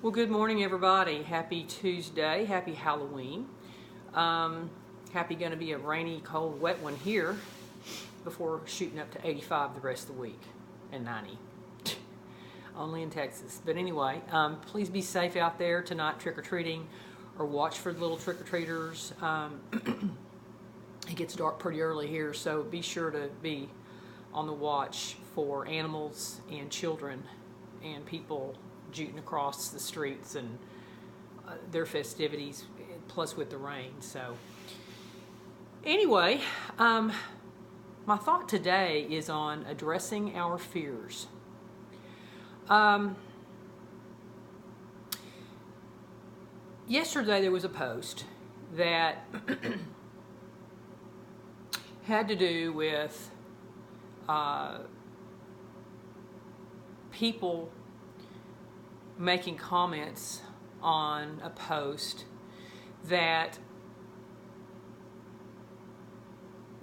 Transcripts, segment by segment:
Well, good morning, everybody. Happy Tuesday. Happy Halloween. Happy going to be a rainy, cold, wet one here before shooting up to 85 the rest of the week and 90. Only in Texas. But anyway, please be safe out there tonight trick-or-treating, or watch for the little trick-or-treaters. It gets dark pretty early here, so be sure to be on the watch for animals and children and people jooting across the streets and their festivities, plus with the rain. So anyway, my thought today is on addressing our fears. Yesterday there was a post that had to do with people making comments on a post that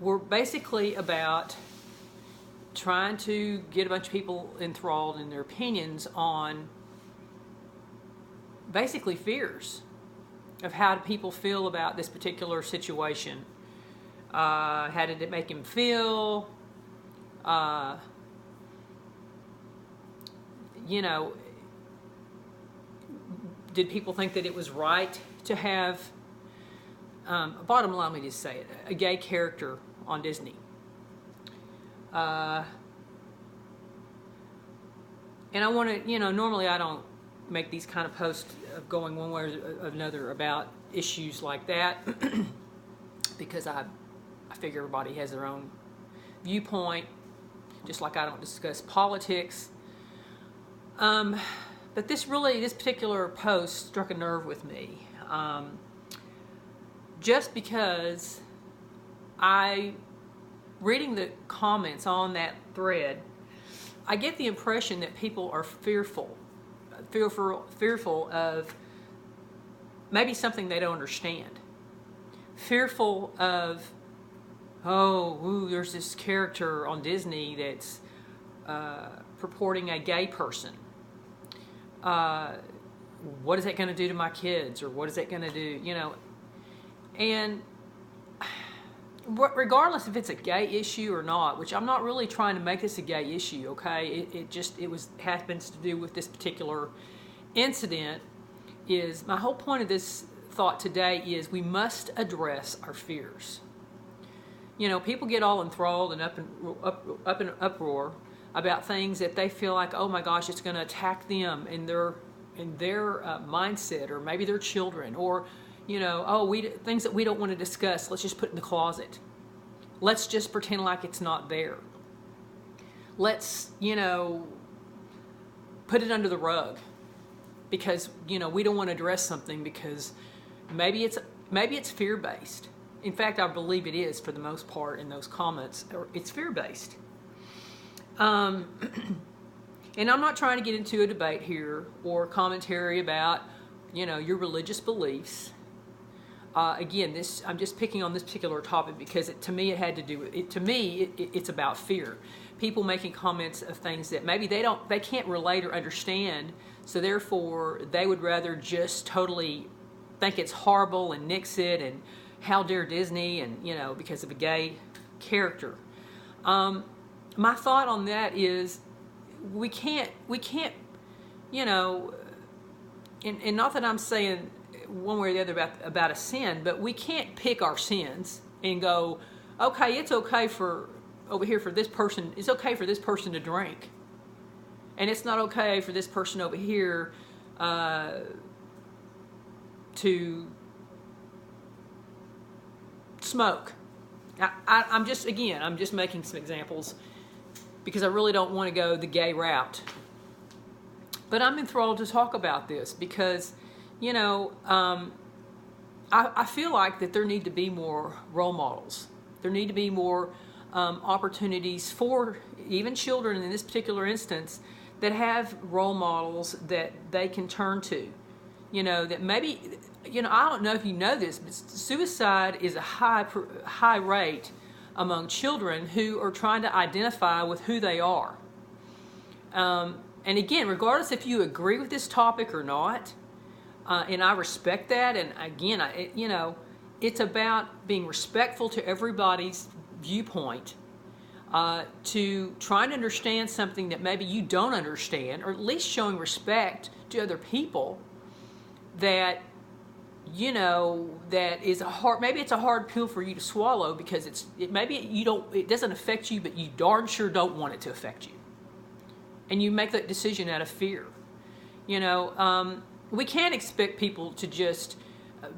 were basically about trying to get a bunch of people enthralled in their opinions on basically fears of how do people feel about this particular situation. How did it make him feel? Did people think that it was right to have, bottom line, let me just say it, a gay character on Disney? And I want to, normally I don't make these kind of posts of going one way or another about issues like that because I figure everybody has their own viewpoint, just like I don't discuss politics. But this particular post struck a nerve with me, just because reading the comments on that thread, I get the impression that people are fearful of maybe something they don't understand, fearful of, there's this character on Disney that's purporting a gay person. What is that going to do to my kids, or what is that going to do, and regardless if it's a gay issue or not, which I'm not really trying to make this a gay issue, okay, it happens to do with this particular incident. Is my whole point of this thought today is we must address our fears. People get all enthralled and up in uproar about things that they feel like, oh my gosh, it's going to attack them in their mindset, or maybe their children, or things that we don't want to discuss. Let's just put it in the closet. Let's just pretend like it's not there. Let's put it under the rug because we don't want to address something because maybe it's fear based. In fact, I believe it is for the most part in those comments. It's fear based. And I'm not trying to get into a debate here or commentary about, your religious beliefs. Again, I'm just picking on this particular topic because to me it had to do with it. To me, it's about fear. People making comments of things that maybe they can't relate or understand, so therefore they would rather just totally think it's horrible and nix it and how dare Disney and because of a gay character. My thought on that is we can't, and not that I'm saying one way or the other about a sin, but we can't pick our sins and go, okay, it's okay for this person to drink, and it's not okay for this person over here to smoke. I'm just making some examples because I really don't want to go the gay route. But I'm enthralled to talk about this because, I feel like that there need to be more role models. There need to be more opportunities for even children in this particular instance that have role models that they can turn to. That maybe, I don't know if you know this, but suicide is a high rate among children who are trying to identify with who they are. And again, regardless if you agree with this topic or not, and I respect that. And again, it's about being respectful to everybody's viewpoint, to try to understand something that maybe you don't understand, or at least showing respect to other people that, that is maybe it's a hard pill for you to swallow because it doesn't affect you, but you darn sure don't want it to affect you. And you make that decision out of fear. We can't expect people to just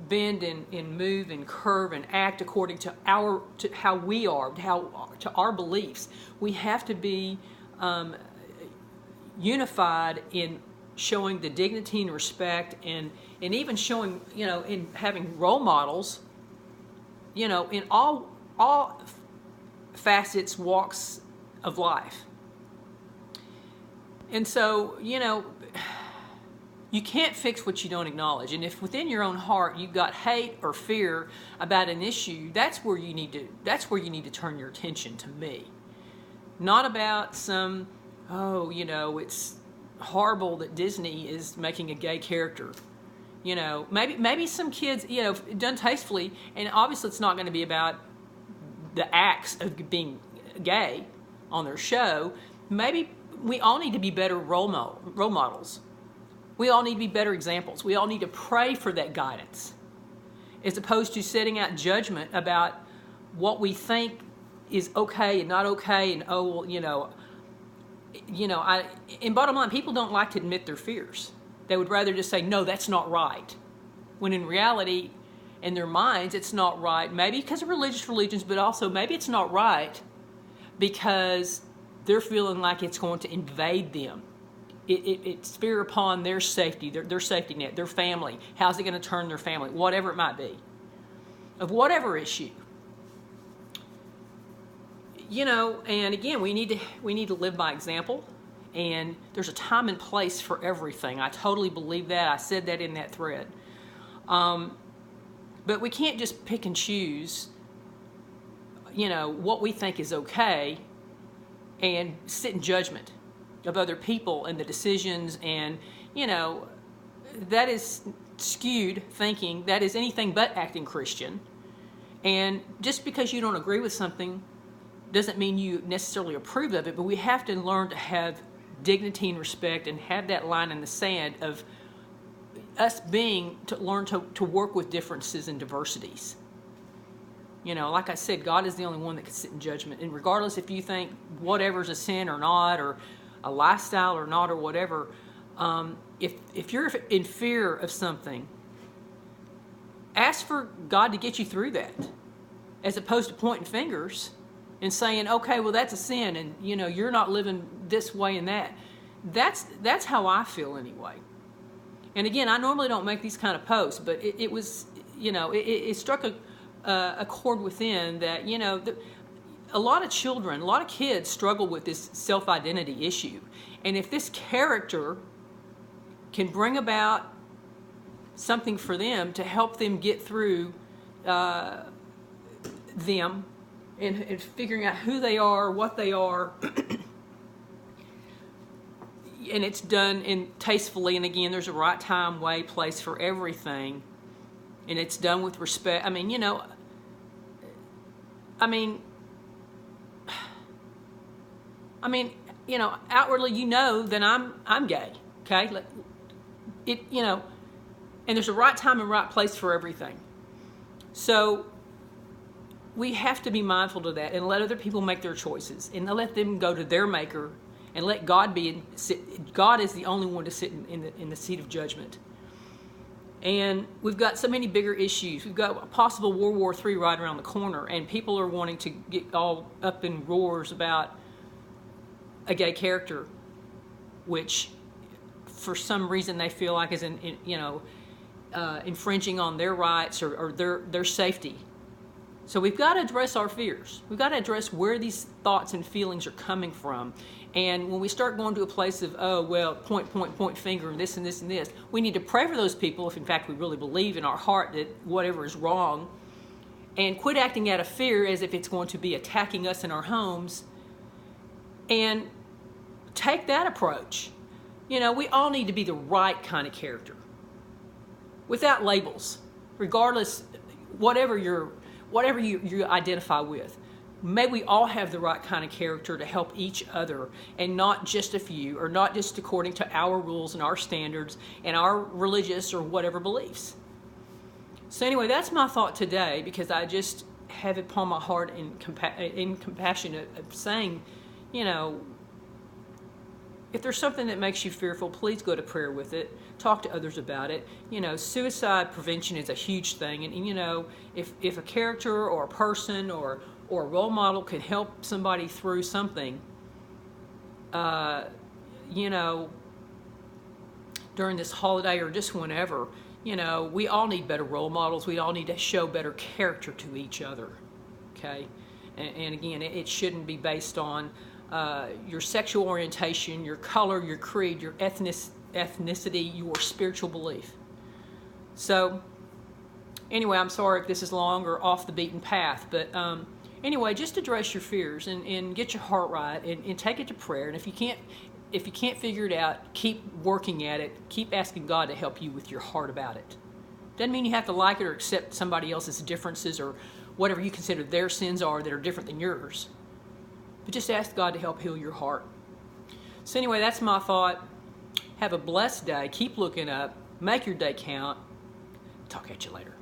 bend and move and curve and act according to how we are, to our beliefs. We have to be unified in showing the dignity and respect, and even showing, in having role models, in all facets, walks of life. And so, you can't fix what you don't acknowledge. And if within your own heart you've got hate or fear about an issue, that's where you need to turn your attention to me. Not about some, it's horrible that Disney is making a gay character. Maybe some kids, done tastefully, and obviously it's not going to be about the acts of being gay on their show. Maybe we all need to be better role models. We all need to be better examples. We all need to pray for that guidance, as opposed to setting out judgment about what we think is okay and not okay. And and bottom line, people don't like to admit their fears. They would rather just say, no, that's not right. When in reality, in their minds, it's not right. Maybe because of religions, but also maybe it's not right because they're feeling like it's going to invade them. It's fear upon their safety, their safety net, their family. How's it going to turn their family? Whatever it might be. Of whatever issue. And again, we need to live by example. And there's a time and place for everything. I totally believe that. I said that in that thread. But we can't just pick and choose, what we think is okay and sit in judgment of other people and the decisions, and that is skewed thinking. That is anything but acting Christian. And just because you don't agree with something doesn't mean you necessarily approve of it, but we have to learn to have dignity and respect and have that line in the sand of us learn to work with differences and diversities. Like I said, God is the only one that can sit in judgment. And regardless if you think whatever's a sin or not, or a lifestyle or not, or whatever, if you're in fear of something, ask for God to get you through that, as opposed to pointing fingers and saying, okay, well, that's a sin, and you're not living this way and that. That's how I feel anyway. And again, I normally don't make these kind of posts, but it was, it struck a chord within that, a lot of kids struggle with this self-identity issue. And if this character can bring about something for them to help them get through them and figuring out who they are, what they are, and it's done tastefully, and again, there's a right time, way, place for everything, and it's done with respect. Outwardly, that I'm gay, okay? And there's a right time and right place for everything. So we have to be mindful of that and let other people make their choices and let them go to their maker and let God God is the only one to sit in the seat of judgment. And we've got so many bigger issues. We've got a possible World War III right around the corner, and people are wanting to get all up in roars about a gay character, which for some reason they feel like is infringing on their rights or their safety. So we've got to address our fears. We've got to address where these thoughts and feelings are coming from. And when we start going to a place of, point finger, and this and this and this, we need to pray for those people if in fact we really believe in our heart that whatever is wrong, and quit acting out of fear as if it's going to be attacking us in our homes, and take that approach. You know, we all need to be the right kind of character, without labels, regardless, whatever you identify with. May we all have the right kind of character to help each other, and not just a few, or not just according to our rules and our standards and our religious or whatever beliefs. So anyway, that's my thought today, because I just have it upon my heart in compassion of saying, you know, if there's something that makes you fearful, please go to prayer with it. Talk to others about it. You know, suicide prevention is a huge thing. And you know, if a character or a person or a role model can help somebody through something, you know, during this holiday or just whenever, you know, we all need better role models. We all need to show better character to each other, okay? And again, it shouldn't be based on your sexual orientation, your color, your creed, your ethnicity, your spiritual belief. So, anyway, I'm sorry if this is long or off the beaten path, but anyway, just address your fears and get your heart right and take it to prayer. And if you can't figure it out, keep working at it. Keep asking God to help you with your heart about it. Doesn't mean you have to like it or accept somebody else's differences or whatever you consider their sins are that are different than yours. But just ask God to help heal your heart. So anyway, that's my thought. Have a blessed day. Keep looking up. Make your day count. Talk at you later.